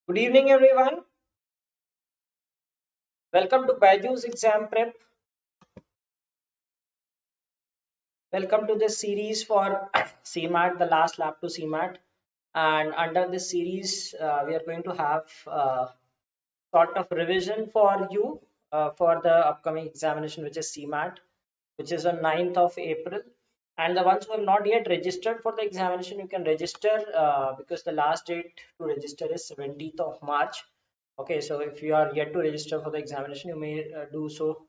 Good evening, everyone. Welcome to BYJU'S Exam Prep. Welcome to this series for CMAT, the last lap to CMAT. And under this series, we are going to have sort of revision for you for the upcoming examination, which is CMAT, which is on 9th of April. And the ones who have not yet registered for the examination, you can register because the last date to register is 17th of March. Okay, so if you are yet to register for the examination, you may do so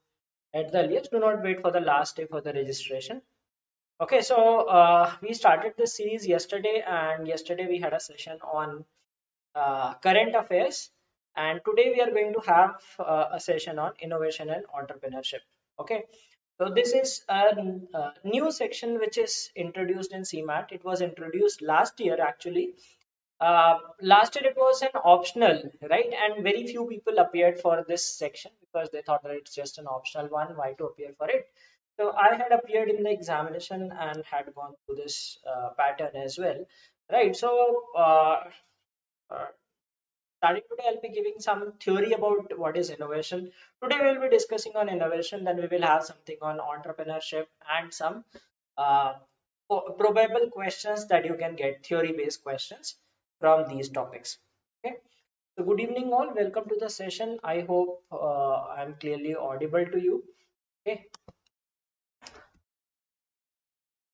at the earliest. Do not wait for the last day for the registration. Okay, so we started this series yesterday, and yesterday we had a session on current affairs, and today we are going to have a session on innovation and entrepreneurship. Okay, so this is a new section which is introduced in CMAT. It was introduced last year actually. Last year it was an optional, right? And very few people appeared for this section because they thought that it's just an optional one. Why to appear for it? So I had appeared in the examination and had gone through this pattern as well, right? So uh, starting today, I'll be giving some theory about what is innovation. Today we'll be discussing on innovation. Then we will have something on entrepreneurship and some uh, probable questions that you can get, theory-based questions from these topics. Okay. So good evening all. Welcome to the session. I hope I'm clearly audible to you. Okay.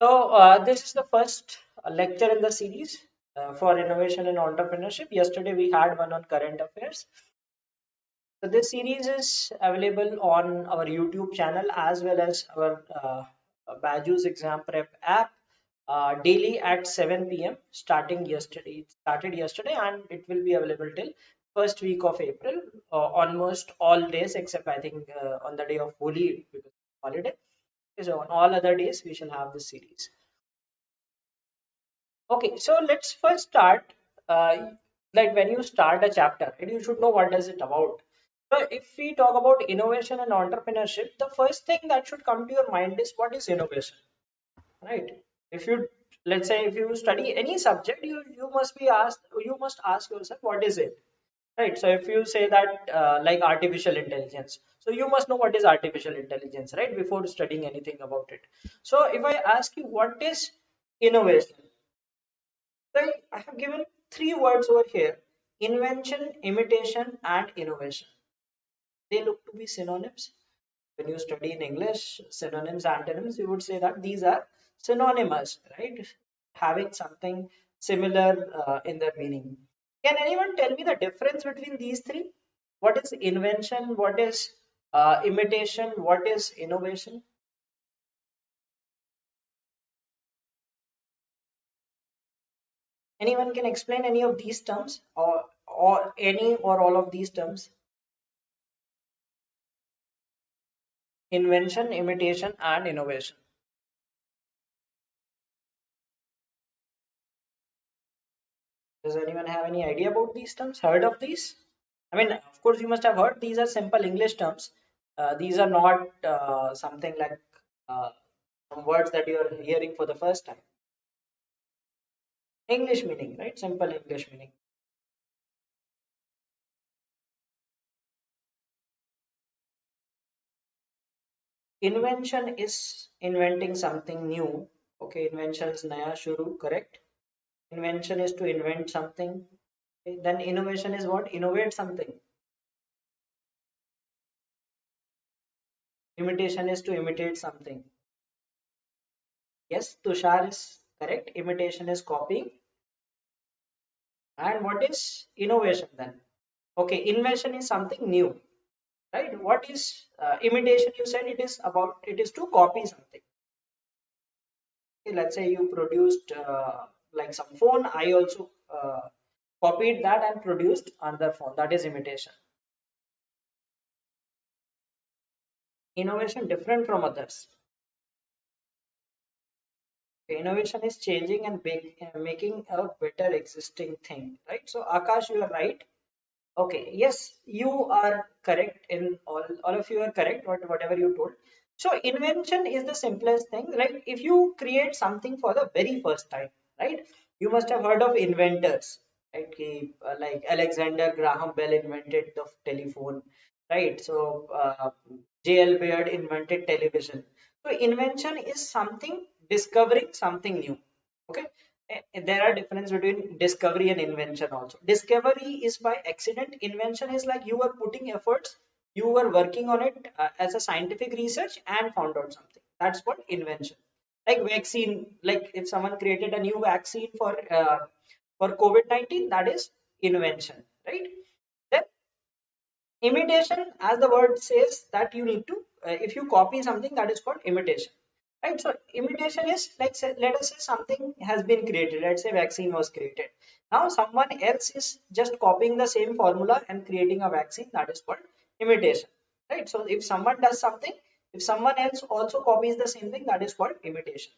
So this is the first lecture in the series for innovation and entrepreneurship. Yesterday we had one on current affairs. So this series is available on our YouTube channel as well as our BYJU'S Exam Prep app daily at 7 p.m. starting yesterday. It started yesterday and it will be available till first week of April, almost all days except I think on the day of Holi because it's holiday. So on all other days we shall have this series. Okay, so let's first start. Like when you start a chapter, and you should know what is it about. So if we talk about innovation and entrepreneurship, the first thing that should come to your mind is what is innovation, right? If you let's say if you study any subject, you must ask yourself what is it, right? So if you say that like artificial intelligence, so you must know what is artificial intelligence, right? Before studying anything about it. So if I ask you what is innovation, so I have given three words over here: invention, imitation, and innovation. They look to be synonyms. When you study in English, synonyms, antonyms, you would say that these are synonymous, right? Having something similar in their meaning. Can anyone tell me the difference between these three? What is invention? What is imitation? What is innovation? Anyone can explain any of these terms or any or all of these terms? Invention, imitation, and innovation. Does anyone have any idea about these terms? Heard of these? I mean, of course, you must have heard. These are simple English terms. These are not something like uh, some words that you are hearing for the first time. English meaning, right? Simple English meaning. Invention is inventing something new. Okay, invention is naya shuru, correct? Invention is to invent something. Okay, then innovation is what? Innovate something. Imitation is to imitate something. Yes, Tushar is correct. Imitation is copying. And what is innovation then? Okay, invention is something new, right? What is imitation? You said it is to copy something. Okay, let's say you produced like some phone. I also copied that and produced another phone. That is imitation. Innovation different from others. Okay, innovation is changing and making a better existing thing, right? So Akash, you are right. Okay, yes, you are correct in all of you are correct, whatever you told. So invention is the simplest thing, right? If you create something for the very first time, right? You must have heard of inventors. right? Like Alexander Graham Bell invented the telephone, right? So J.L. Baird invented television. So invention is something discovering something new. Okay, there are difference between discovery and invention also. Discovery is by accident. Invention is like you were putting efforts, you were working on it as a scientific research and found out something. That's called invention. Like vaccine, like if someone created a new vaccine for COVID-19, that is invention, right? Then imitation, as the word says, that you need to, if you copy something, that is called imitation, right? So imitation is like, say, let us say something has been created. Let's say vaccine was created. Now someone else is just copying the same formula and creating a vaccine. That is called imitation, right? So if someone does something, if someone else also copies the same thing, that is called imitation.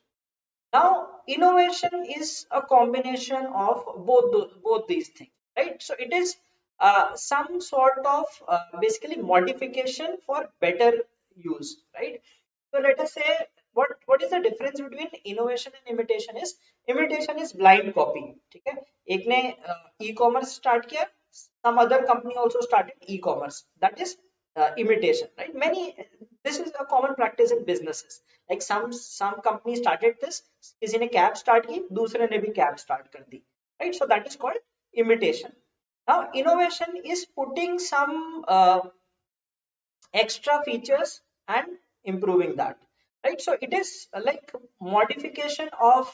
Now, innovation is a combination of both these things, right? So it is some sort of basically modification for better use, right? So let us say what is the difference between innovation and imitation is imitation is blind copy. ठीक है? एक ने e-commerce start किया, some other company also started e-commerce. That is imitation, right? This is a common practice in businesses. Like some company started this, किसी ने cab start की, दूसरे ने भी cab start कर दी, right? So that is called imitation. Now innovation is putting some extra features and improving that, right? So it is like modification of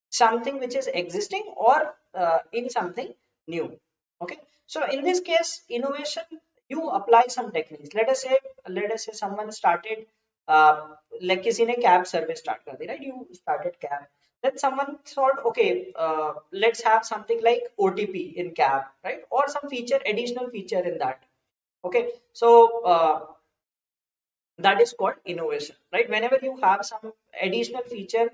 something which is existing or in something new. Okay, so in this case innovation, you apply some techniques. Let us say someone started like किसी ने cab service start कर दी, right? You started cab, then someone thought, okay, let's have something like OTP in cab, right? Or some additional feature in that. Okay, so that is called innovation, right? Whenever you have some additional feature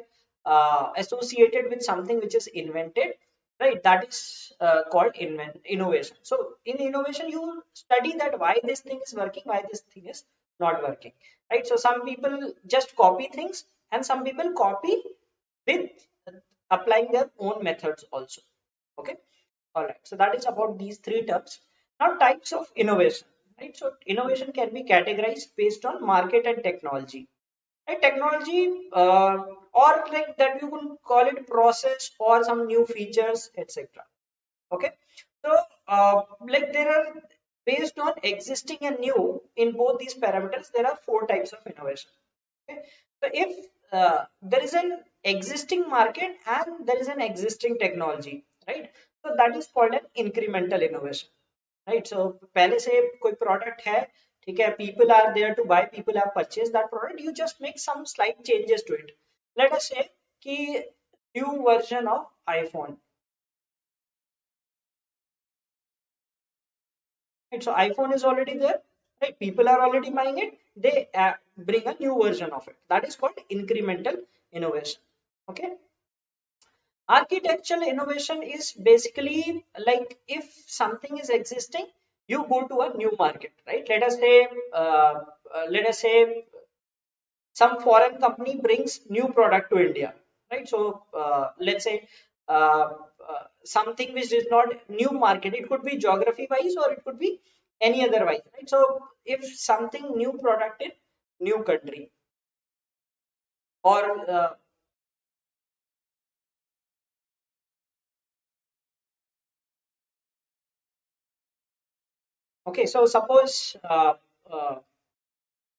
associated with something which is invented, right, that is called innovation. So in innovation you study that why this thing is working, why this thing is not working, right? So some people just copy things and some people copy with applying their own methods also. Okay, all right, so that is about these three terms. Now types of innovation, right? So innovation can be categorized based on market and technology, right? Technology, or like that you can call it process or some new features, etc. Okay, so like there are, based on existing and new, in both these parameters there are four types of innovation. Okay, so if there is an existing market and there is an existing technology, right, so that is called an incremental innovation, right? So पहले से कोई product है, ठीक है, people are there to buy, people have purchased that product, you just make some slight changes to it. Let us say कि new version of iPhone, right? So iPhone is already there, right? People are already buying it, they bring a new version of it. That is called incremental innovation. Okay, architectural innovation is basically like if something is existing, you go to a new market, right? Let us say some foreign company brings new product to India, right? So let's say uh, something which is not new market, it could be geography wise or it could be any other wise, right? So if something new product in new country or okay, so suppose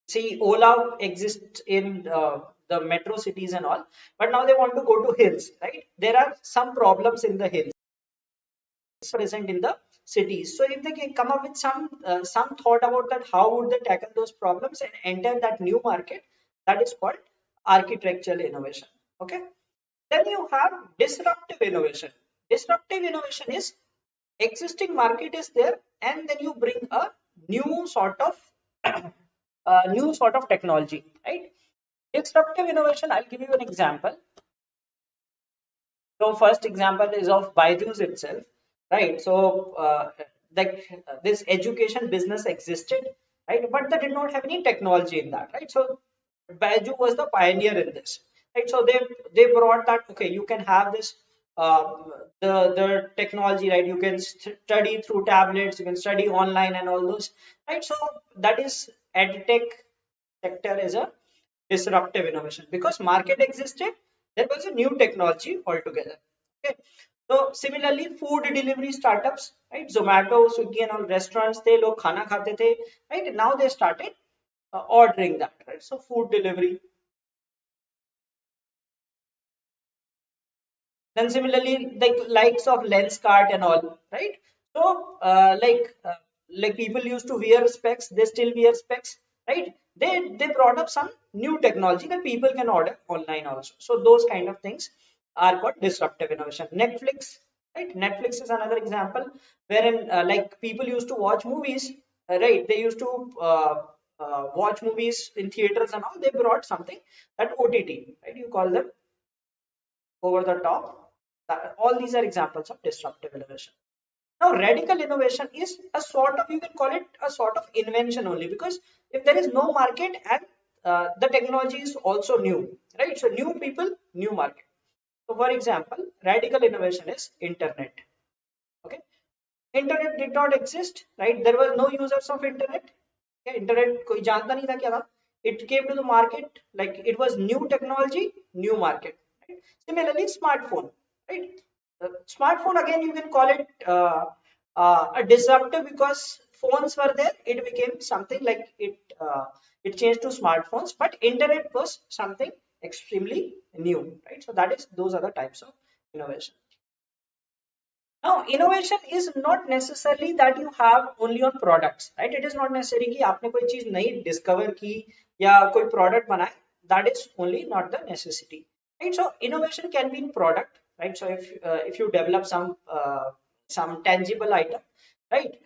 see, Ola exists in the metro cities and all, but now they want to go to hills, right? There are some problems in the hills present in the cities. So if they can come up with some thought about that, how would they tackle those problems and enter that new market? That is called architectural innovation. Okay. Then you have disruptive innovation. Disruptive innovation is existing market is there, and then you bring a new sort of technology, right? Disruptive innovation, I'll give you an example. So first example is of BYJU'S itself, right? So like this education business existed, right? But they did not have any technology in that, right? So BYJU was the pioneer in this, right? So they brought that, okay, you can have this uh, the technology, right? You can study through tablets, you can study online and all those, right? So that is edtech sector is a disruptive innovation because market existed, there was a new technology altogether. Okay. So similarly, food delivery startups, right? Zomato, Swiggy, and all restaurants, they log khana khate the, right? Now they started ordering that, right? So food delivery. Then similarly, like likes of lens cart and all, right? So like people used to wear specs, they still wear specs, right? They brought up some new technology that people can order online also. So those kind of things are called disruptive innovation. Netflix, right? Netflix is another example wherein like people used to watch movies, right? They used to watch movies in theaters and all. They brought something that OTT, right? You call them over the top. All these are examples of disruptive innovation. Now, radical innovation is a sort of, you can call it a sort of invention only, because if there is no market and the technology is also new, right? So new people, new market. So for example, radical innovation is internet. Okay. Internet did not exist, right? There were no users of internet. Okay. Internet कोई जानता नहीं था क्या था. It came to the market like it was new technology, new market. Right? Similarly, smartphone, right? Smartphone again you can call it a disruptive because phones were there. It became something like it changed to smartphones, but internet was something extremely new, right? So that is those are the types of innovation. Now, innovation is not necessarily that you have only on products, right? It is not necessary कि आपने कोई चीज नई discover की या कोई product बनाए. That is only not the necessity, right? So innovation can be in product, right? So if you develop some tangible item, right?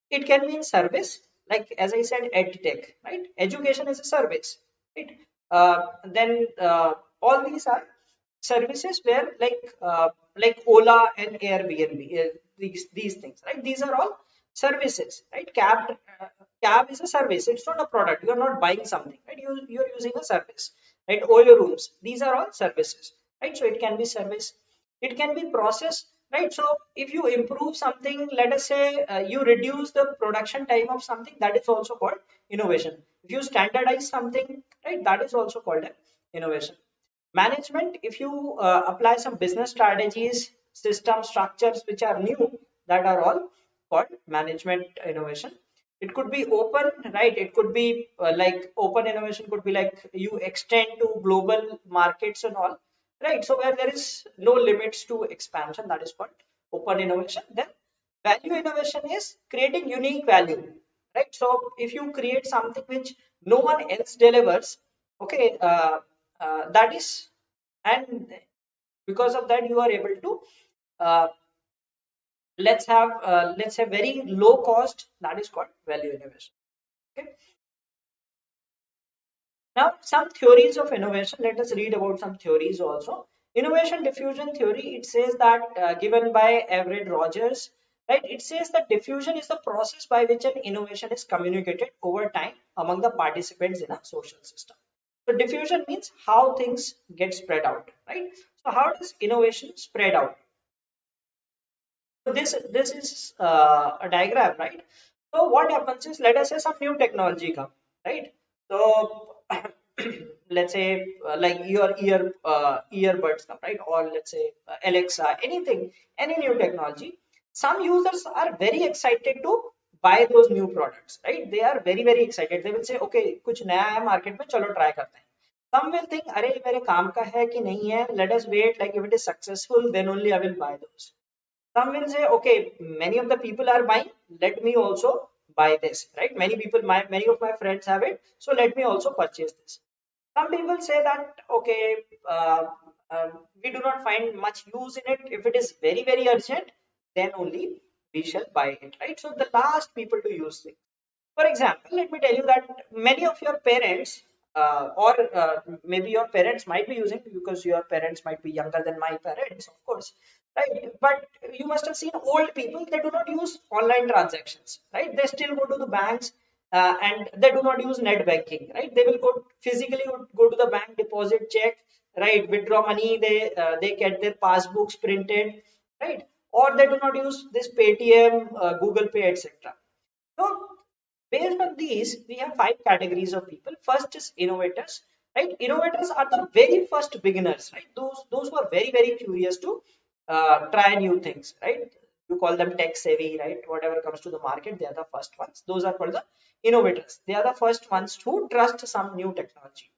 It can be in service, like as I said, edtech, right? Education is a service, right? Then all these are services where like Ola and Airbnb, these things, right? These are all services, right? Cab is a service. It's not a product. You are not buying something, right? You are using a service, right? Oyo rooms. These are all services, right? So it can be service. It can be process, right? So if you improve something, let us say you reduce the production time of something, that is also called innovation. If you standardize something, right, that is also called an innovation. Management, if you apply some business strategies, system structures which are new, that are all called management innovation. It could be open, right? It could be like open innovation could be like you extend to global markets and all, right? So where there is no limits to expansion, that is called open innovation. Then value innovation is creating unique value, right? So if you create something which no one else delivers, okay, that is, and because of that you are able to uh, let's say very low cost, that is called value innovation. Okay. Now, some theories of innovation. Let us read about some theories also. Innovation diffusion theory. It says that given by Everett Rogers, right? It says that diffusion is the process by which an innovation is communicated over time among the participants in a social system. So diffusion means how things get spread out, right? So how does innovation spread out? So this is a diagram, right? So what happens is, let us say some new technology come, right? So let's say like your earbuds come, right? Or let's say Alexa, anything, any new technology. Some users are very excited to buy those new products, right? They are very excited. They will say, okay, कुछ नया है market में, चलो try करते हैं. Some will think, अरे मेरे काम का है कि नहीं है, let us wait. Like if it is successful, then only I will buy those. Some will say, okay, many of the people are buying, let me also buy this, right? Many of my friends have it, so let me also purchase this. Some people say that, okay, we do not find much use in it. If it is very urgent, then only we shall buy it, right? So the last people to use it. For example, let me tell you that many of your parents, or maybe your parents might be using, because your parents might be younger than my parents, of course, right? But you must have seen old people, they do not use online transactions, right? They still go to the banks and they do not use net banking, right? They will go physically go to the bank, deposit check, right? Withdraw money, they get their passbooks printed, right? Or they do not use this Paytm, Google Pay, etc. So based on these, we have five categories of people. First is innovators, right? Innovators are the very first beginners, right? Those who are very curious to try new things, right? You call them tech savvy, right? Whatever comes to the market, they are the first ones. Those are called the innovators. They are the first ones who trust some new technology.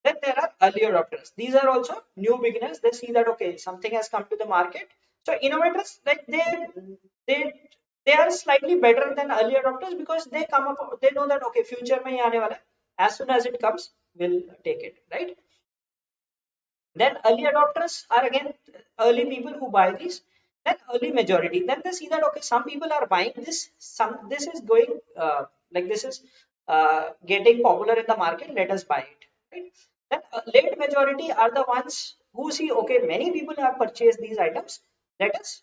Then there are early adopters. These are also new beginners. They see that okay, something has come to the market. So innovators, like they they are slightly better than early adopters because they come up, they know that okay, future mein ye aane wala hai. As soon as it comes, we'll take it, right? Then early adopters are again early people who buy these. Then early majority. Then they see that okay, some people are buying this. Some this is going like this is getting popular in the market. Let us buy it. Right? Then late majority are the ones who see okay, many people have purchased these items. Let us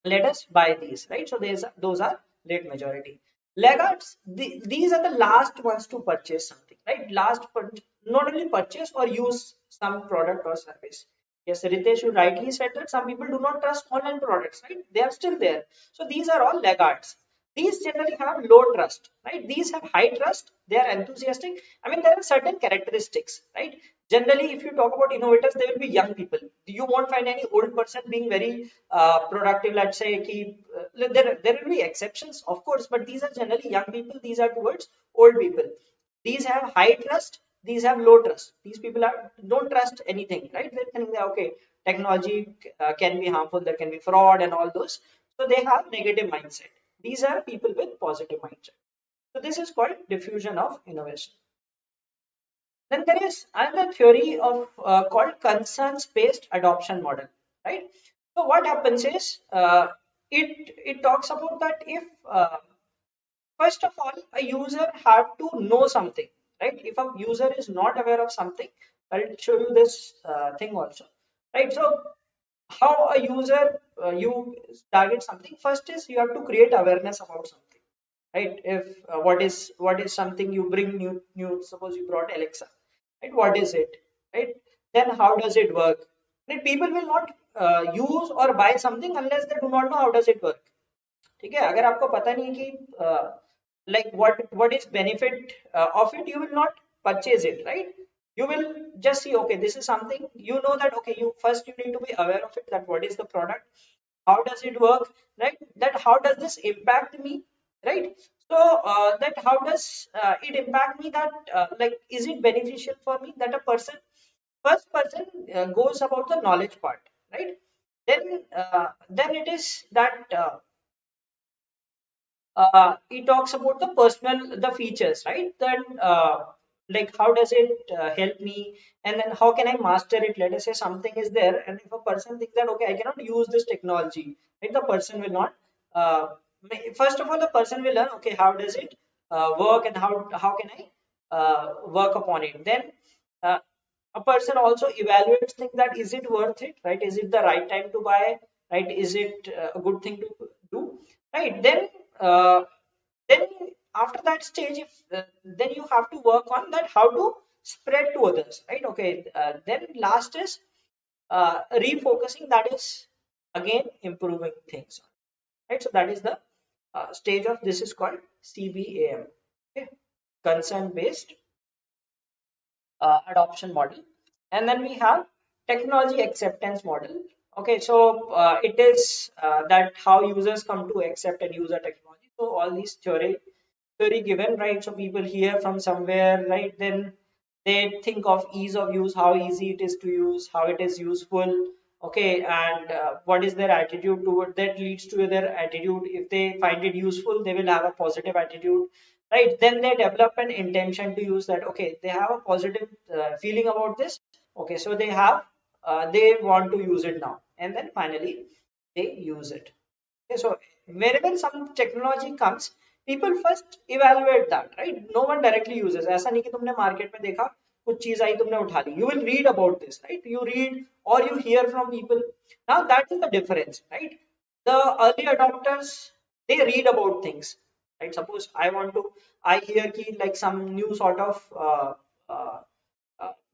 let us buy these, right? So those are late majority. Laggards, these are the last ones to purchase something, right? Not only purchase or use some product or service. Yes, Ritesh, you rightly said that some people do not trust online products, right? They are still there. So these are all laggards. These generally have low trust, right? These have high trust. They are enthusiastic. I mean, there are certain characteristics, right? Generally, if you talk about innovators, they will be young people. You won't find any old person being very productive. Let's say, there will be exceptions, of course, but these are generally young people. These are towards old people. These have high trust. These have low trust. These people don't trust anything, right? They think that okay, technology can be harmful. There can be fraud and all those. So they have negative mindset. These are people with positive mindset. So this is called diffusion of innovation. Then there is another theory of called concerns-based adoption model, right? So what happens is it talks about that if first of all a user have to know something, right? If a user is not aware of something, I'll show you this thing also, right? So how a user you target something first is you have to create awareness about something, right? If what is something you bring new, suppose you brought Alexa, right? What is it, right? Then how does it work, right? People will not use or buy something unless they do not know how does it work. ठीक है, अगर आपको पता नहीं कि like what is benefit of it, you will not purchase it, right? You will just see okay, this is something, you know that okay, you need to be aware of it, that what is the product, how does it work, right? That how does this impact me, right? So that how does it impact me, that like is it beneficial for me, that a person first person goes about the knowledge part, right? Then it is that he talks about the personal the features, right? Then like how does it help me, and then how can I master it? Let us say something is there, and if a person thinks that okay, I cannot use this technology, right? The person will not first of all the person will learn okay, how does it work, and how can I work upon it. Then uh, a person also evaluates things, that is it worth it, right? Is it the right time to buy, right? Is it a good thing to do, right? Uh, then after that stage, if then you have to work on that how to spread to others, right? Okay, then last is refocusing, that is again improving things, right? So that is the stage of this is called CBAM, okay? Concern based adoption model. And then we have technology acceptance model. Okay, so it is that how users come to accept and use a technology. So all these theory given, right? So people hear from somewhere, right? Then they think of ease of use, how easy it is to use, how it is useful, okay, and what is their attitude toward that, leads to their attitude. If they find it useful, they will have a positive attitude, right? Then they develop an intention to use that, okay, they have a positive feeling about this, okay, so they want to use it now, and then finally they use it. Okay, so wherever some technology comes, people first evaluate that, right? No one directly uses. ऐसा नहीं कि तुमने market में देखा कुछ चीज आई तुमने उठा ली. You will read about this, right? You read or you hear from people. Now that is the difference, right? The early adopters, they read about things, right? Suppose I hear ki like some new sort of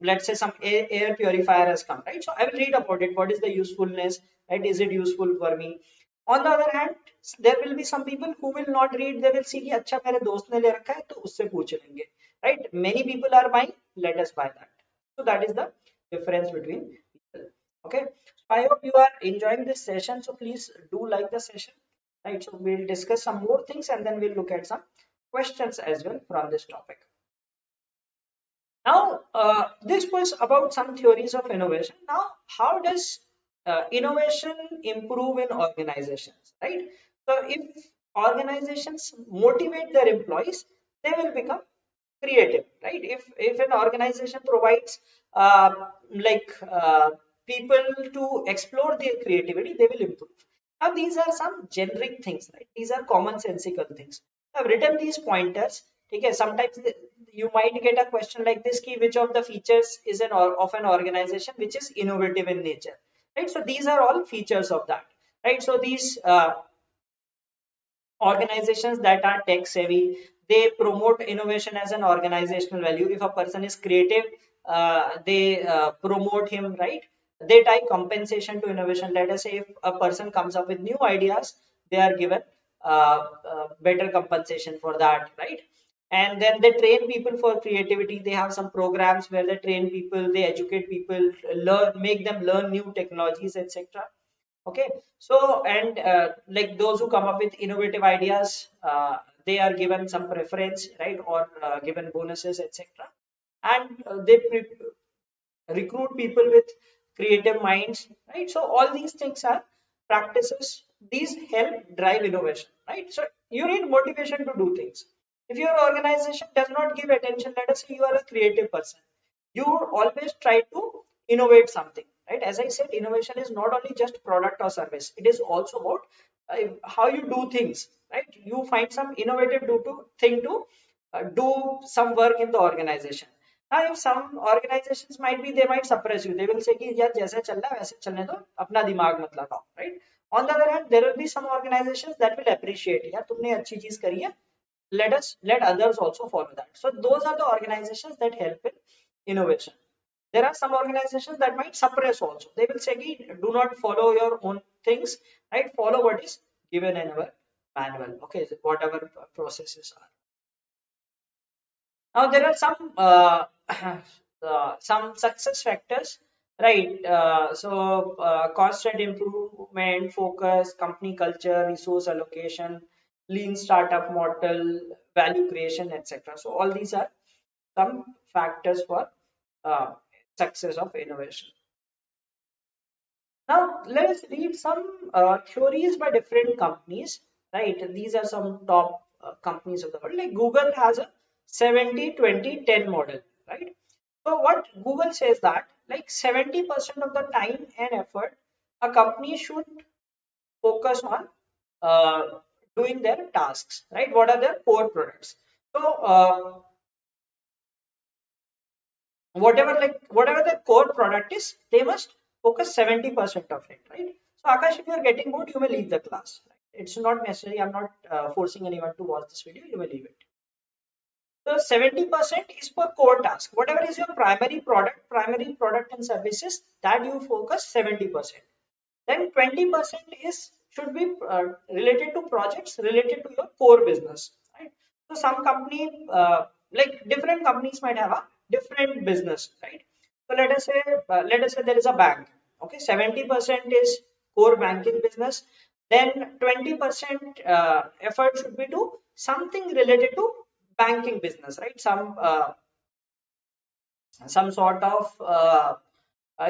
let's say some air purifier has come, right? So I will read about it. What is the usefulness, right? Is it useful for me? On the other hand, there will be some people who will not read. They will see कि अच्छा मेरे दोस्त ने ले रखा है तो उससे पूछ लेंगे, right? Many people are buying, let us buy that. So that is the difference between people. Okay, so I hope you are enjoying this session. So please do like the session, right? So we'll discuss some more things and then we'll look at some questions as well from this topic. Now, this was about some theories of innovation. Now, how does innovation improve in organizations, right? So, if organizations motivate their employees, they will become creative, right? If an organization provides people to explore their creativity, they will improve. Now, these are some generic things, right? These are commonsensical things. I've written these pointers. Okay, sometimes you might get a question like this: key, which of the features is of an organization which is innovative in nature, right? So these are all features of that, right? So these organizations that are tech savvy, they promote innovation as an organizational value. If a person is creative, they promote him, right? They tie compensation to innovation. Let us say if a person comes up with new ideas, they are given better compensation for that, right? And then they train people for creativity. They have some programs where they train people, they educate people, learn, make them learn new technologies, etc. Okay, so and like those who come up with innovative ideas, they are given some preference, right? Or given bonuses, etc. And they recruit people with creative minds, right? So all these things are practices. These help drive innovation, right? So you need motivation to do things. If your organization does not give attention, let us say you are a creative person, you always try to innovate something, right? As I said, innovation is not only just product or service, it is also about how you do things, right? You find some innovative thing to do some work in the organization. Now if some organizations might be, they might suppress you, they will say कि यार जैसे चल रहा है वैसे चलने दो, अपना दिमाग मत लगाओ, right? On the other hand, there will be some organizations that will appreciate, यार तुमने अच्छी चीज करी है, let others also follow that. So those are the organizations that help in innovation. There are some organizations that might suppress also. They will say do not follow your own things, right? Follow what is given in our manual, okay? So whatever processes are. Now there are some some success factors, right? Constant improvement, focus, company culture, resource allocation, lean startup model, value creation, etc. So all these are some factors for success of innovation. Now let us read some theories by different companies, right? These are some top companies of the world. Like Google has a 70-20-10 model, right? So what Google says that like 70% of the time and effort a company should focus on doing their tasks, right? What are their core products? So whatever the core product is, they must focus 70% of it, right? So Akash, if you are getting bored, you may leave the class, right? It's not necessary. I'm not forcing anyone to watch this video. You may leave it. So 70% is for core task. Whatever is your primary product and services, that you focus 70%. Then 20% is should be related to projects related to your core business, right? So some company like different companies might have a different business, right? So let us say there is a bank, okay? 70% is core banking business, then 20% effort should be to something related to banking business, right? Some sort of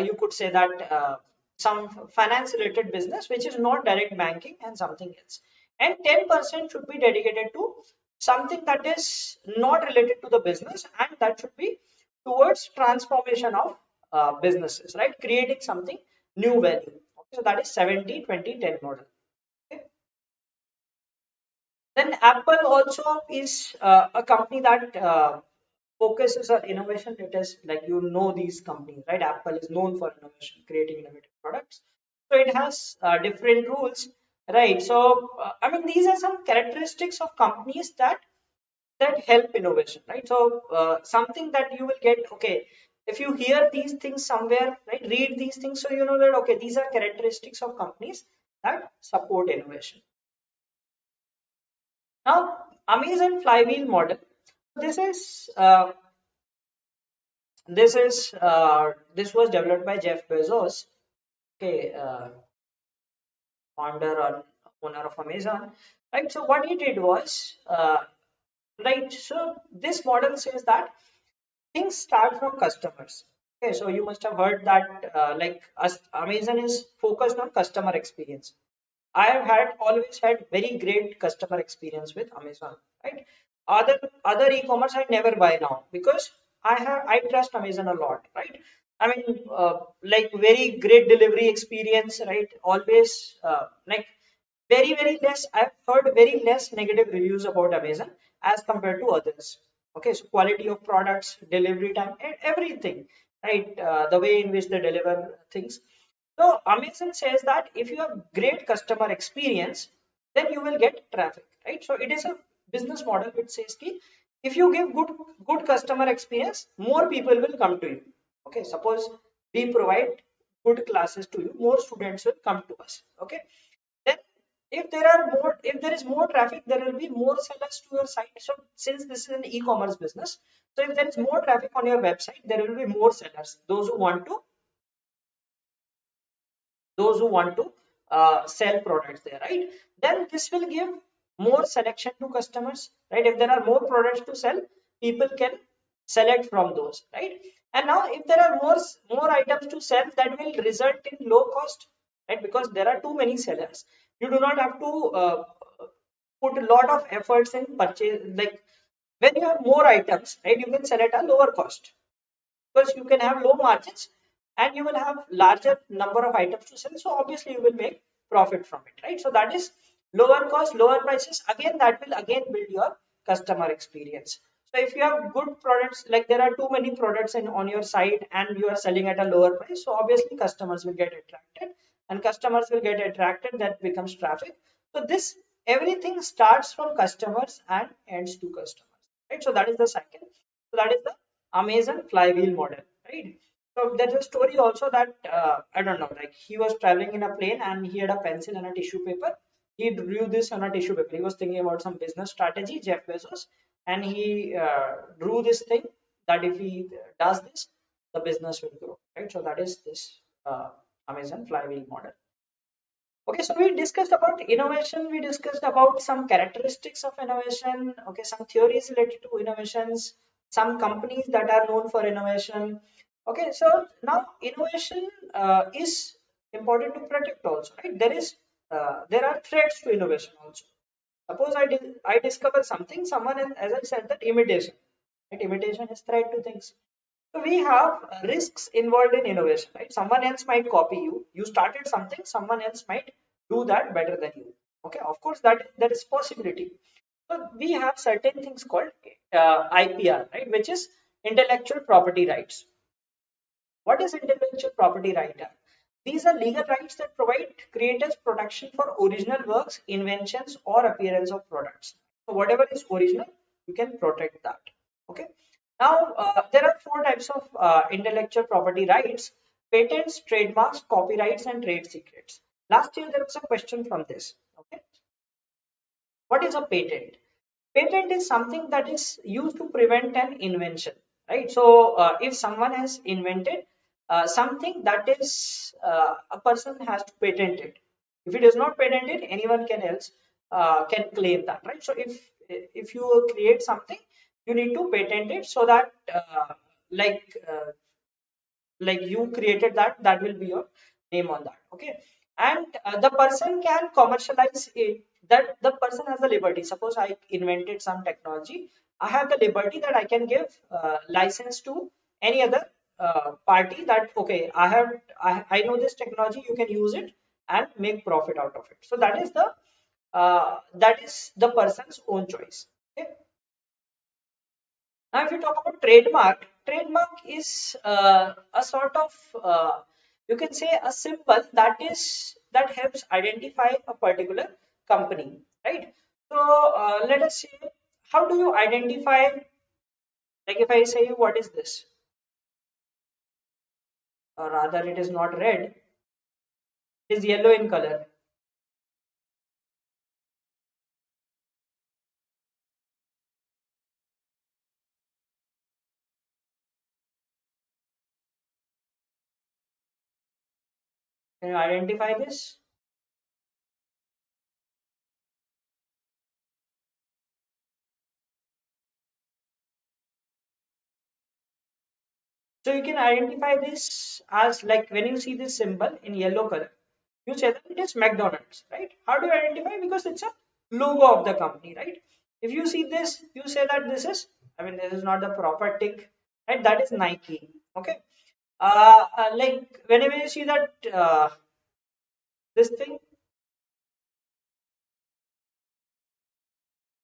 you could say that some finance related business which is not direct banking and something else, and 10% should be dedicated to something that is not related to the business, and that should be towards transformation of businesses, right? Creating something new value, okay? So that is 70-20-10 model, okay? Then Apple also is a company that focuses on innovation. It is like these companies, right? Apple is known for innovation, creating innovative products. So it has different rules, right? So I mean, these are some characteristics of companies that help innovation, right? So something that you will get, okay, if you hear these things somewhere, right, read these things, so you know that okay, these are characteristics of companies that support innovation. Now, Amazon flywheel model. This is this was developed by Jeff Bezos, okay, founder or owner of Amazon, right? So what he did was, right. So this model says that things start from customers. Okay, so you must have heard that like us, Amazon is focused on customer experience. I have always had very great customer experience with Amazon, right? Other e-commerce I never buy now because I trust Amazon a lot, right? I mean, like very great delivery experience, right? Always like very less. I've heard very less negative reviews about Amazon as compared to others. Okay, so quality of products, delivery time, everything, right? The way in which they deliver things. So Amazon says that if you have great customer experience, then you will get traffic, right? So it is a business model which says ki if you give good customer experience, more people will come to you. Okay, suppose we provide good classes to you, more students will come to us. Okay, then if there is more traffic, there will be more sellers to your site. So since this is an e-commerce business, so if there is more traffic on your website, there will be more sellers, those who want to sell products there, right? Then this will give more selection to customers, right? If there are more products to sell, people can select from those, right? And now if there are more items to sell, that will result in low cost, right? Because there are too many sellers, you do not have to put a lot of efforts in purchase. Like when you have more items, right, you can sell at a lower cost because you can have low margins and you will have larger number of items to sell, so obviously you will make profit from it, right? So that is lower cost, lower prices, again that will again build your customer experience. So if you have good products, like there are too many products on your site and you are selling at a lower price, so obviously customers will get attracted, and customers will get attracted, that becomes traffic. So this, everything starts from customers and ends to customers, right? So that is the cycle. So that is the Amazon flywheel model, right? So there's a story also that I don't know, like he was traveling in a plane and he had a pencil and a tissue paper. He drew this on a tissue paper. He was thinking about some business strategy, Jeff Bezos, and he drew this thing that if he does this, the business will grow, right? So that is this Amazon flywheel model. Okay, so we discussed about innovation, we discussed about some characteristics of innovation, okay, some theories related to innovations, some companies that are known for innovation. Okay, so now innovation is important to protect also, right? There are threats to innovation also. Suppose I discover something, someone else, as I said, that imitation, right? Imitation is threat to things. So we have risks involved in innovation, right? Someone else might copy you. You started something, someone else might do that better than you. Okay, of course that is possibility. So we have certain things called IPR, right, which is intellectual property rights. What is intellectual property right? These are legal rights that provide creators protection for original works, inventions, or appearance of products. So whatever is original, you can protect that. Okay. Now there are four types of intellectual property rights: patents, trademarks, copyrights, and trade secrets. Last year there was a question from this. Okay. What is a patent? Patent is something that is used to prevent an invention, right? So if someone has invented something, that is a person has to patent it. If he does not patent it, anyone can else can claim that, right? So if you create something, you need to patent it so that like you created that, that will be your name on that. Okay, and the person can commercialize it, that the person has the liberty. Suppose I invented some technology, I have the liberty that I can give license to any other party, that okay, I know this technology, you can use it and make profit out of it. So that is the person's own choice. Okay. Now, if you talk about trademark, trademark is a sort of you can say a symbol that helps identify a particular company, right? So let us see, how do you identify? Like if I say, what is this? or rather it is not red, it is yellow in color. Can you identify this? So you can identify this as, like, when you see this symbol in yellow color, you say that it is McDonald's, right? How do you identify? Because it's a logo of the company, right? If you see this, you say that this is, I mean, this is not the proper tick, right? That is Nike, okay? Like whenever you see that this thing,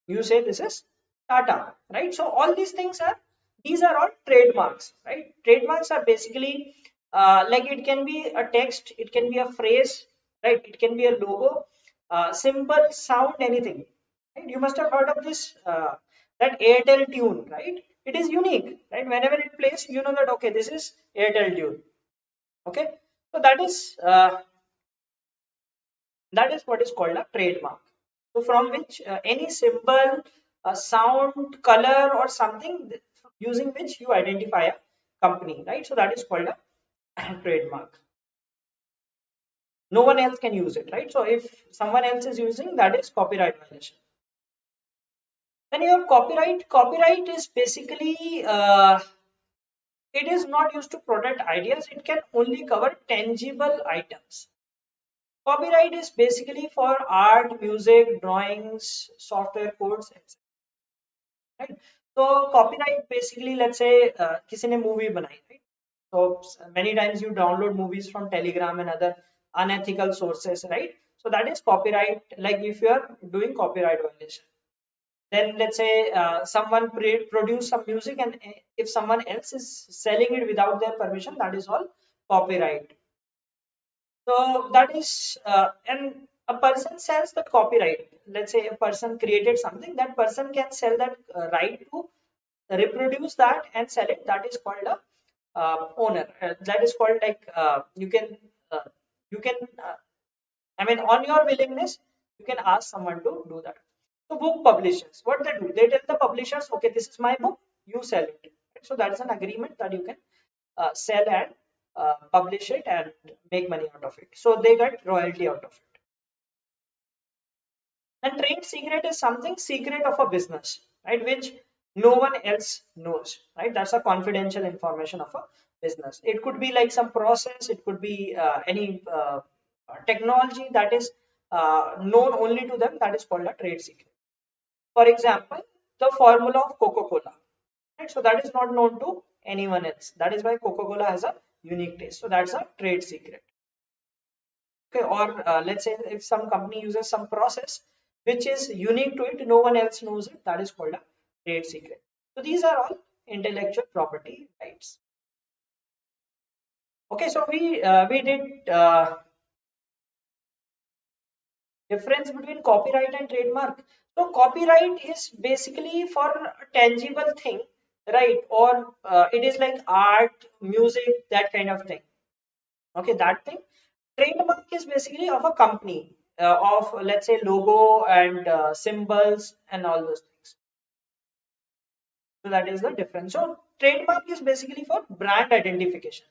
you say this is Tata, right? So all these things are, these are all trademarks, right? Trademarks are basically like, it can be a text, it can be a phrase, right? It can be a logo, symbol, sound, anything, right? You must have heard of this that Airtel tune, right? It is unique, right? Whenever it plays, you know that okay, this is Airtel tune, okay? So that is what is called a trademark. So from which any symbol, sound, color, or something using which you identify a company, right? So that is called a trademark. No one else can use it, right? So if someone else is using, that is copyright violation. Then you have copyright. Copyright is basically it is not used to protect ideas. It can only cover tangible items. Copyright is basically for art, music, drawings, software codes, etc. Right? So copyright basically, let's say किसी ने movie बनाई, right? So many times you download movies from Telegram and other unethical sources, right? So that is copyright. Like if you are doing copyright violation, then let's say someone produce some music, and if someone else is selling it without their permission, that is all copyright. So that is, and a person sells the copyright. Let's say a person created something, that person can sell that right to reproduce that and sell it. That is called a owner. That is called like uh, you can I mean, on your willingness, you can ask someone to do that. So book publishers, what they do, they tell the publishers, okay, this is my book, you sell it. So that's an agreement that you can sell and publish it and make money out of it. So they get royalty out of it. And trade secret is something secret of a business, right? Which no one else knows, right? That's a confidential information of a business. It could be like some process, it could be any technology that is known only to them. That is called a trade secret. For example, the formula of Coca-Cola, right? So that is not known to anyone else. That is why Coca-Cola has a unique taste. So that's a trade secret. Okay, or let's say if some company uses some process which is unique to it, no one else knows it, that is called a trade secret. So these are all intellectual property rights. Okay, so we did difference between copyright and trademark. So copyright is basically for a tangible thing, right? Or it is like art, music, that kind of thing. Okay, that thing. Trademark is basically of a company, of let's say logo and symbols and all those things. So that is the difference. So trademark is basically for brand identification,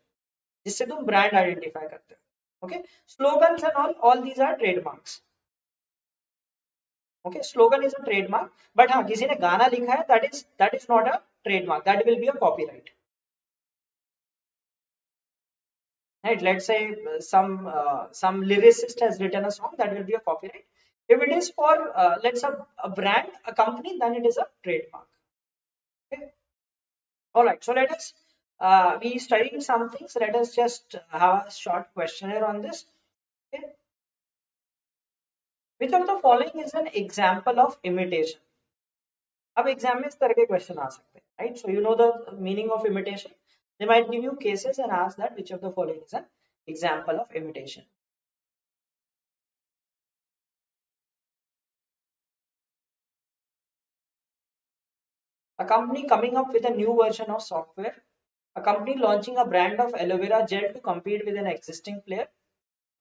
जिससे तुम brand identify करते हो. Okay, slogans and all these are trademarks. Okay, slogan is a trademark, but हाँ किसी ने गाना लिखा है, that is not a trademark. That will be a copyright. Right? Let's say some lyricist has written a song, that will be a copyright. If it is for let's say a brand, a company, then it is a trademark. Okay. All right. So let us we studying some things. Let us just have a short questionnaire on this. Okay. Which of the following is an example of imitation? अब exam में इस तरह के question आ सकते हैं, right? So you know the meaning of imitation. They might give you cases and ask that which of the following is an example of imitation. A company coming up with a new version of software A company launching a brand of aloe vera gel to compete with an existing player.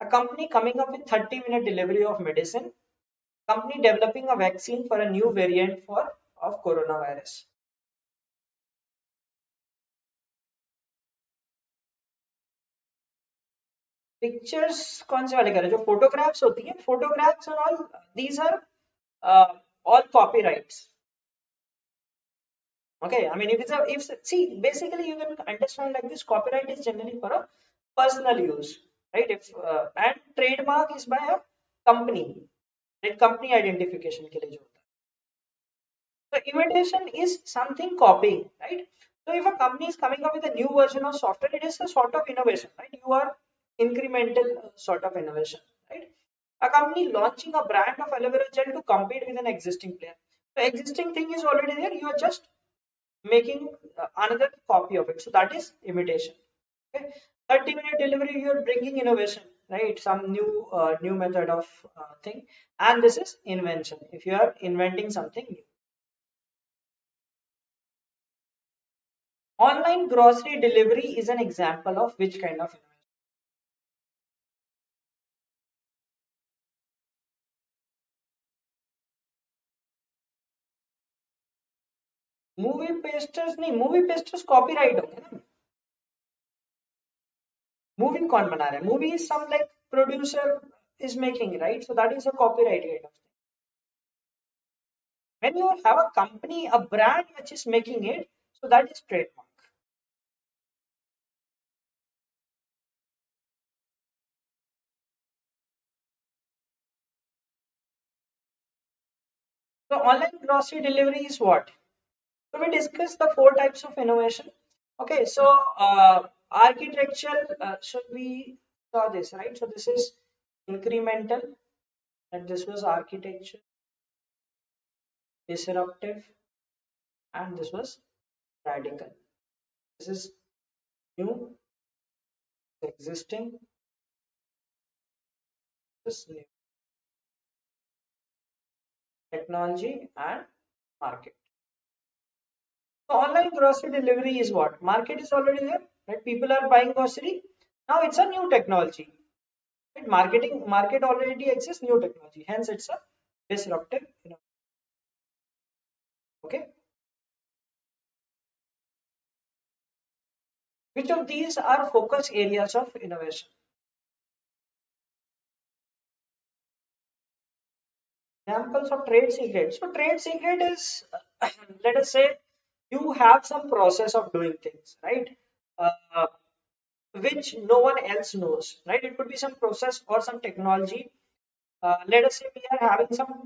A company coming up with 30-minute delivery of medicine. Company developing a vaccine for a new variant of coronavirus. Pictures कौन से वाले कर रहे हैं? जो photographs होती है, photographs and all these are uh, all copyrights. Okay, I mean, if see, basically you can understand like this, copyright is generally for a personal use, right? If and trademark is by a company, right? Company identification के लिए जो होता है. So imitation is something copying, right? So if a company is coming up with a new version of software, it is a sort of innovation, right? You are incremental sort of innovation, right? A company launching a brand of aloe vera gel to compete with an existing player. The existing thing is already there. You are just making another copy of it, so that is imitation. Okay, 30-minute delivery, you're bringing innovation, right? Some new method of thing, and this is invention, if you are inventing something new. Online grocery delivery is an example of which kind of innovation? Movie posters नहीं, movie posters copyright होंगे ना. Movie कौन बना रहा है? Movie is some like producer is making, right? So that is a copyright kind of thing. When you have a company, a brand which is making it, so that is trademark. So online grocery delivery is what? So we discussed the 4 types of innovation. Okay, so architecture, should we saw this, right? So this is incremental, and this was architecture, disruptive, and this was radical. This is new, existing, this new, technology, and market. So online grocery delivery is what? Market is already there, right? People are buying grocery. Now it's a new technology. Right? Market already exists, new technology. Hence it's a disruptive, okay. Which of these are focus areas of innovation? Examples of trade secret. So trade secret is, let us say, you have some process of doing things, right? Uh, which no one else knows, right? It could be some process or some technology. Let us say we are having some,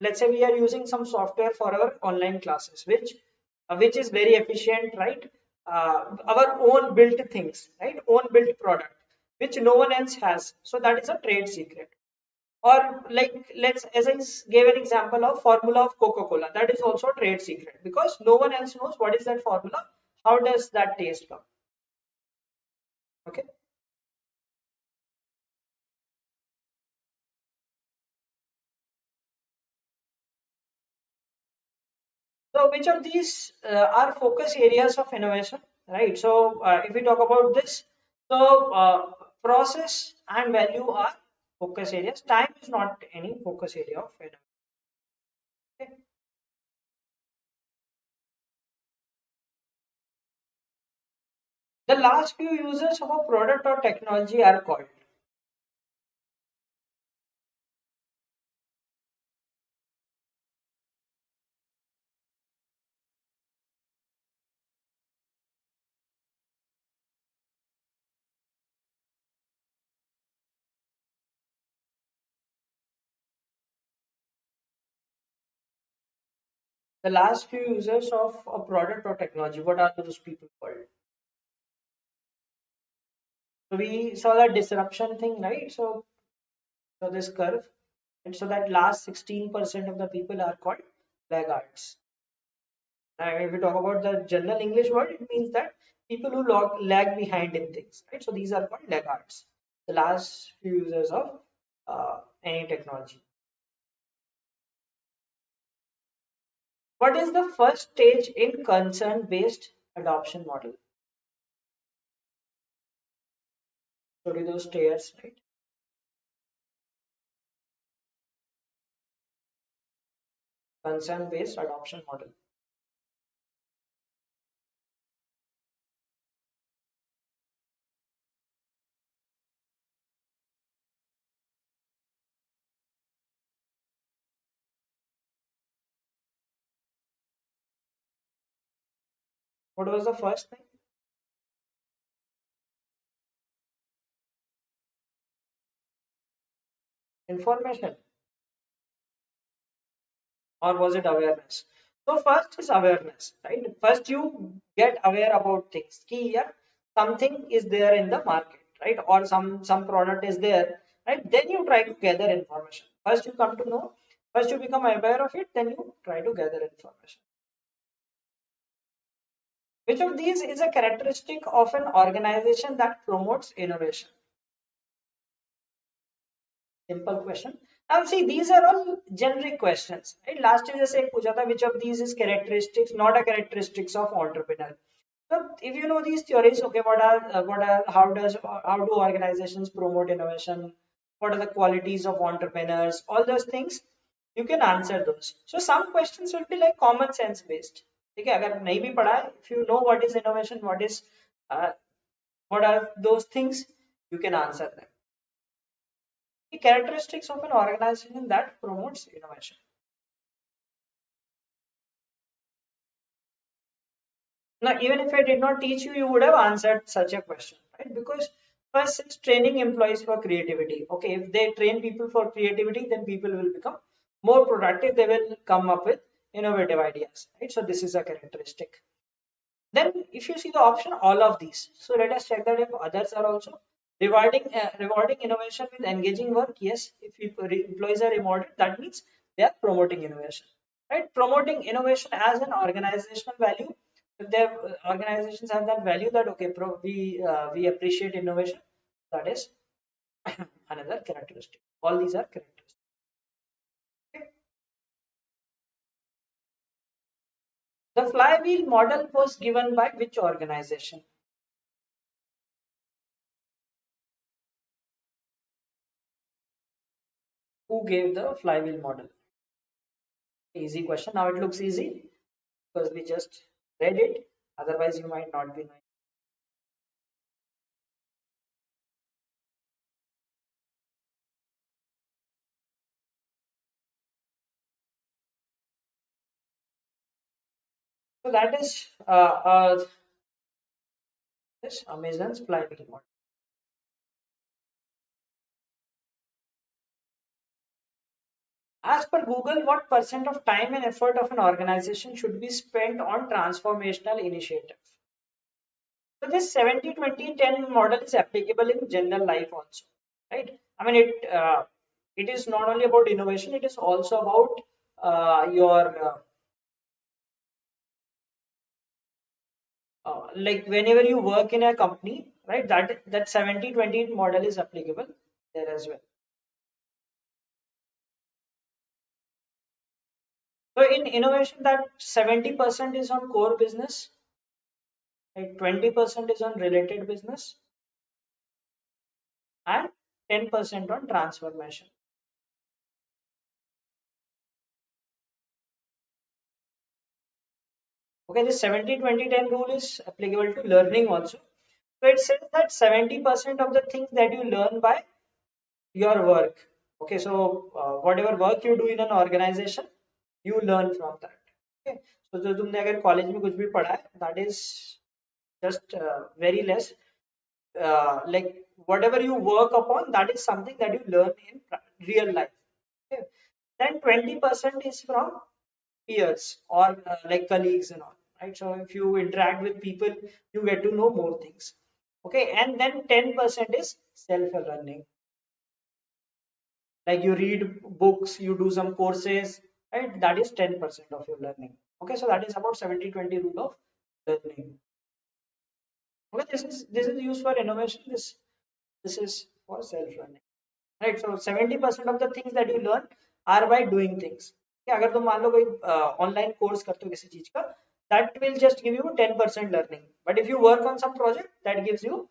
let's say we are using some software for our online classes, which is very efficient, right? Our own built things, right? Own built product, which no one else has. So that is a trade secret. Or like let's, as gave an example of formula of Coca-Cola, that is also a trade secret because no one else knows what is that formula, how does that taste come. Okay. So which of these are focus areas of innovation, right? So if we talk about this, so process and value are focus areas. Time is not any focus area of innovation. Okay. The last few users of a product or technology are called. The last few users of a product or technology, what are those people called? So we saw that disruption thing, right? So this curve, and so that last 16% of the people are called laggards. And if we talk about the general English word, it means that people who lag behind in things, right? So these are called laggards, the last few users of any technology. What is the first stage in concern-based adoption model? showed you those stairs, right? Concern based adoption model. What was the first thing? Information, or was it awareness? So first is awareness, right? First you get aware about things. Key here, something is there in the market, right? Or some product is there, right? Then you try to gather information. First you come to know, first you become aware of it, then you try to gather information. Which of these is a characteristic of an organization that promotes innovation? Simple question. Now see, these are all generic questions. Right? Last year just पूछा था which of these is characteristics, not a characteristics of entrepreneur. So if you know these theories, okay, how do organizations promote innovation? What are the qualities of entrepreneurs? All those things, you can answer those. So some questions will be like common sense based. ठीक है, अगर नहीं भी पढ़ा है, if you know what is innovation, uh, what are those things, you can answer them. The characteristics of an organization that promotes innovation. Now, even if I did not teach you, you would have answered such a question, right? Because first is training employees for creativity. Okay, if they train people for creativity, then people will become more productive. They will come up with innovative ideas, right? So this is a characteristic. Then if you see the option, all of these. So let us check that if others are also rewarding innovation with engaging work. Yes, if employees are rewarded, that means they are promoting innovation, right? Promoting innovation as an organizational value. If their organizations have that value that okay, we appreciate innovation, that is another characteristic. All these are characteristics. Okay. The flywheel model was given by which organization? Who gave the flywheel model? Easy question. Now it looks easy because we just read it. Otherwise, you might not be knowing. So that is this Amazon's flywheel model. As per Google, what percent of time and effort of an organization should be spent on transformational initiative? So this 70-20-10 model is applicable in general life also, right? I mean, it is not only about innovation; it is also about your like whenever you work in a company, right? That 70-20 model is applicable there as well. So in innovation, that 70% is on core business, like 20% is on related business, and 10% on transformation. Okay, this 70-20-10 rule is applicable to learning also. So it says that 70% of the things that you learn by your work. Okay, so whatever work you do in an organization, you learn from that. Okay, so जो तुमने अगर college में कुछ भी पढ़ा है, that is just very less. Like whatever you work upon, that is something that you learn in real life. Okay. Then 20% is from peers or like colleagues and all, right? So if you interact with people, you get to know more things. Okay, and then 10% is self-learning. Like you read books, you do some courses, right? That is 10% of your learning. Okay, so that is about 70-20 rule of learning. Okay, this is used for innovation. This is for self-learning. Right, so 70% of the things that you learn are by doing things. Okay, अगर तुम मान लो कोई online course करते हो किसी चीज का, that will just give you 10% learning. But if you work on some project, that gives you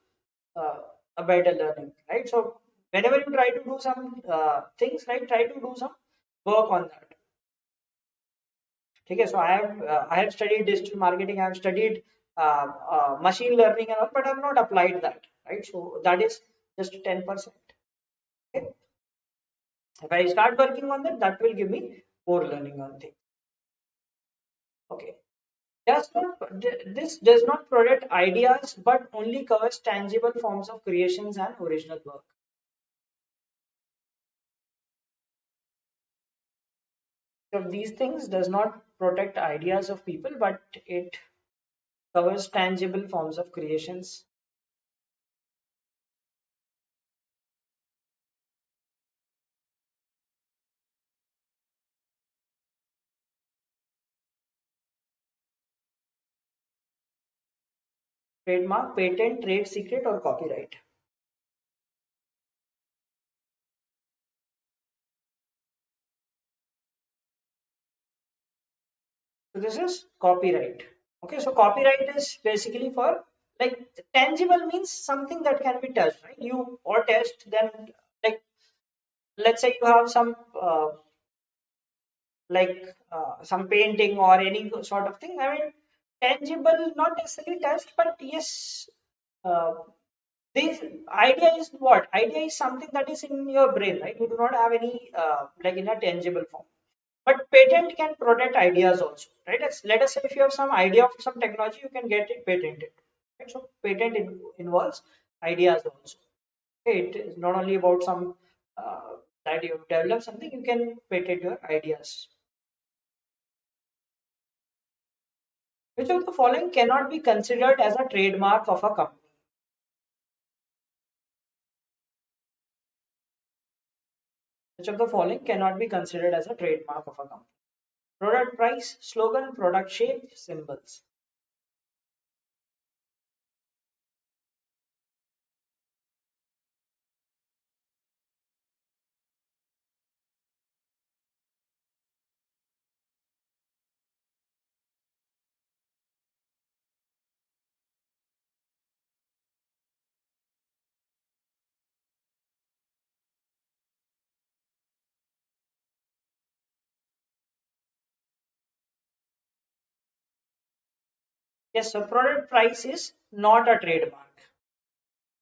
a better learning, right? So whenever you try to do some things, right, try to do some work on that. Okay, so I have studied digital marketing, I have studied machine learning and all, but I have not applied that, right? So that is just 10%. Okay. If I start working on that, that will give me more learning on things. Okay. This does not product ideas, but only covers tangible forms of creations and original work. So these things does not protect ideas of people, but it covers tangible forms of creations. Trademark, patent, trade secret, or copyright. So this is copyright. Okay, so copyright is basically for, like, tangible means something that can be touched, right? You or test, then, like, let's say you have some some painting or any sort of thing. I mean, tangible, not necessarily touched, but yes, uh, this idea is what? Idea is something that is in your brain, right? You do not have any like in a tangible form. But patent can protect ideas also, right? Let us say if you have some idea of some technology, you can get it patented. Right? So patent involves ideas also. Okay, it is not only about some that you develop something, you can patent your ideas. Which of the following cannot be considered as a trademark of a company? Which of the following cannot be considered as a trademark of a company? Product price, slogan, product shape, symbols. Yes, so product price is not a trademark.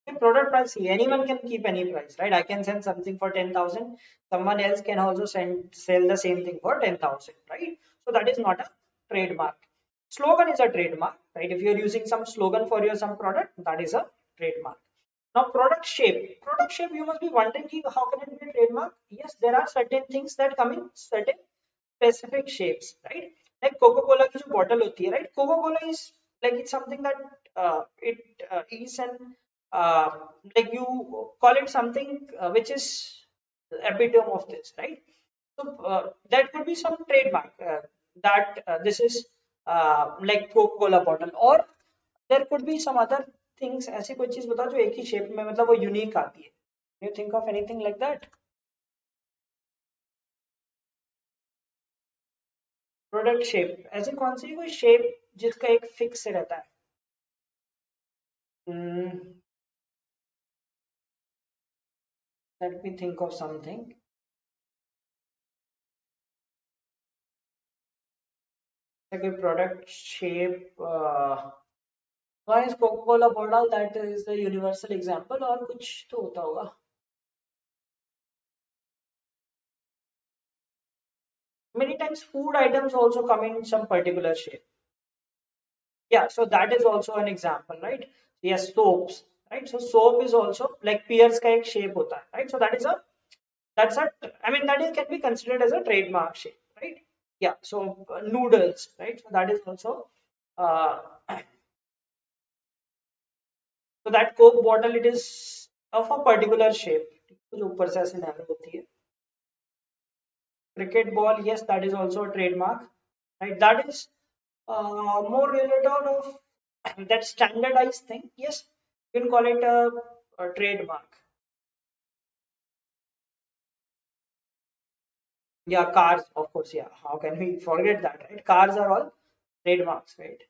Okay, product price, anyone can keep any price, right? I can send something for 10,000. Someone else can also sell the same thing for 10,000, right? So that is not a trademark. Slogan is a trademark, right? If you're using some slogan for your some product, that is a trademark. Now, product shape, you must be wondering, how can it be a trademark? Yes, there are certain things that come in certain specific shapes, right? Like Coca-Cola की जो bottle होती है, right? Coca-Cola is like, it's something that it is an uh, like you call it something which is the epitome of this, right? So that could be some trademark that this is like Coca-Cola bottle, or there could be some other things. ऐसी कोई चीज बताओ जो एक ही shape में, मतलब वो unique आती है. You think of anything like that? Product shape, ऐसी कौन सी कोई shape जिसका एक fix रहता है? Hmm, let me think of something. Like a product shape. Why is Coca-Cola bottle? That is the universal example, और कुछ तो होता होगा. Many times food items also come in some particular shape. Yeah, so that is also an example, right? Yes, soaps, right? So soap is also like pears का एक shape होता है, right? So that's a, I mean, that is, can be considered as a trademark shape, right? Yeah, so noodles, right? So that is also uh, so that Coke bottle, it is of a particular shape. जो ऊपर से ऐसे narrow होती है. Cricket ball, yes, that is also a trademark, right? That is more related of that standardized thing. Yes, you can call it a trademark. Yeah, cars, of course. Yeah, how can we forget that, right? Cars are all trademarks, right?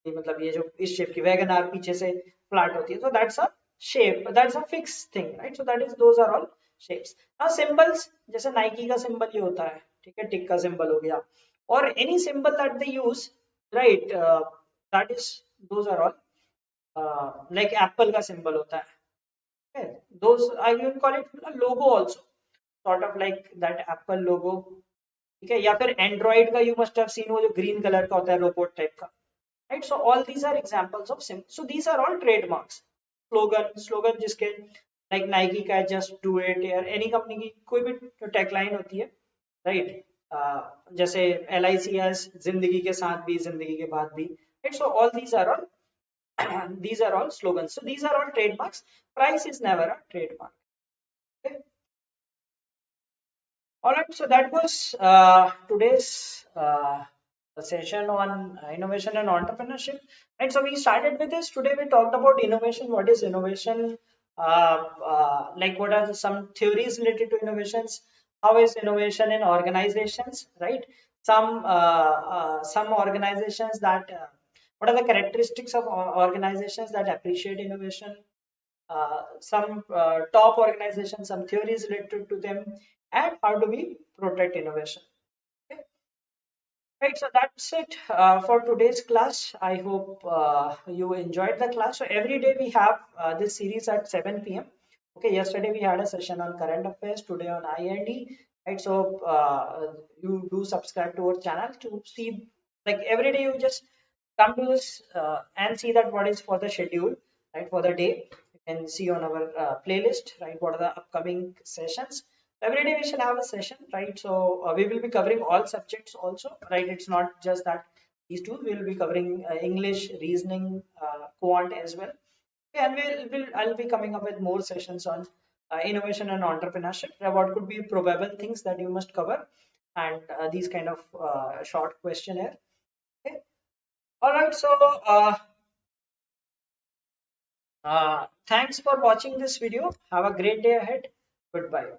ये मतलब ये जो इस shape की wagon are पीछे से flat होती है, तो that's a shape, that's a fixed thing, right? So that is, those are all shapes. Now symbols, जैसे Nike का symbol ये होता है, ठीक है, tick का symbol हो गया, or any symbol that they use, right? That is, those are all like Apple का symbol होता है, okay? Those I will call it a logo also, sort of like that Apple logo, ठीक है? या फिर Android का you must have seen वो जो green color का होता है robot type का, right? So all these are examples of so these are all trademarks. slogan जिसके like Nike का just do it, या any company की कोई भी tagline होती है, right? जैसे LICS जिंदगी के साथ भी जिंदगी के बाद भी, right? So all these are all these are all slogans, so these are all trademarks. Price is never a trademark, okay? All right, so that was today's session on innovation and entrepreneurship. And so we started with this. Today we talked about innovation. What is innovation? Like what are some theories related to innovations? How is innovation in organizations, right? Some organizations that what are the characteristics of organizations that appreciate innovation? Some top organizations, some theories related to them, and how do we protect innovation. Okay. Right, so that's it for today's class. I hope you enjoyed the class. So every day we have this series at 7 p.m. Okay, yesterday we had a session on current affairs, today on IND. Right, so you do subscribe to our channel to see, like every day you just come to this and see that what is for the schedule, right, for the day. You can see on our playlist, right, what are the upcoming sessions. Every day we shall have a session, right? So we will be covering all subjects also, right? It's not just that these two, we will be covering English, reasoning, quant as well. Okay, and I'll be coming up with more sessions on innovation and entrepreneurship. What could be probable things that you must cover, and these kind of short questionnaire. Okay. All right. So thanks for watching this video. Have a great day ahead. Goodbye.